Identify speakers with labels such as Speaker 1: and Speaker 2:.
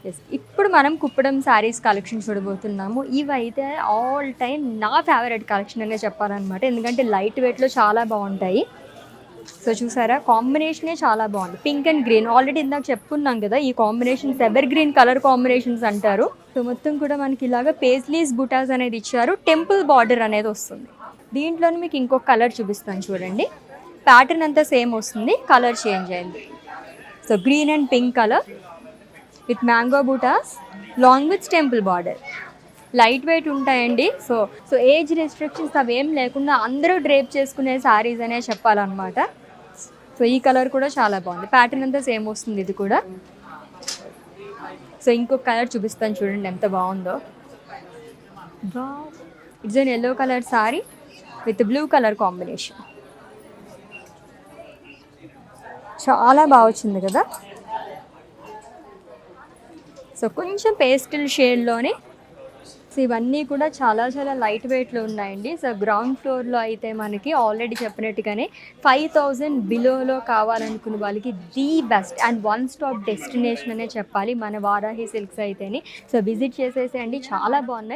Speaker 1: Yes, ఇప్పుడు మనం Kuppadam saris collection చూడబోతున్నాము. ఇవైతే ఆల్ టైమ్ నా ఫేవరెట్ కలెక్షన్ అనే చెప్పాలన్నమాట. ఎందుకంటే లైట్ వెయిట్లో చాలా బాగుంటాయి. సో చూసారా, కాంబినేషనే చాలా బాగుంది. పింక్ అండ్ గ్రీన్ ఆల్రెడీ ఇందాక చెప్పుకున్నాం కదా, ఈ combinations ever green colour combinations అంటారు. సో మొత్తం కూడా మనకి ఇలాగా పేస్లీస్ బుటాస్ అనేది ఇచ్చారు. టెంపుల్ బార్డర్ అనేది వస్తుంది. దీంట్లోనే మీకు ఇంకొక కలర్ చూపిస్తాను చూడండి. ప్యాటర్న్ అంతా సేమ్ వస్తుంది, కలర్ చేంజ్ అయింది. So green and pink colour with mango buttas long with temple border. Light weight ఉంటాయండి. సో ఏజ్ రెస్ట్రిక్షన్స్ అవేం లేకుండా అందరూ డ్రేప్ చేసుకునే శారీస్ అనే చెప్పాలన్నమాట. సో ఈ కలర్ కూడా చాలా బాగుంది. ప్యాటర్న్ అంతా సేమ్ వస్తుంది ఇది కూడా. సో ఇంకొక కలర్ చూపిస్తాను చూడండి ఎంత బాగుందో. It's an yellow colour sari with blue colour combination. చాలా బాగా వచ్చింది కదా. సో కొంచెం పేస్టల్ షేడ్లోనే. సో ఇవన్నీ కూడా చాలా చాలా లైట్ వెయిట్లో ఉన్నాయండి. సో గ్రౌండ్ ఫ్లోర్లో అయితే మనకి ఆల్రెడీ చెప్పినట్టుగానే 5000 బిలోలో కావాలనుకున్న వాళ్ళకి the best and one stop destination అనే చెప్పాలి మన వారాహి సిల్క్స్ అయితేనే. సో విజిట్ చేసేసేయండి, చాలా బాగున్నాయి.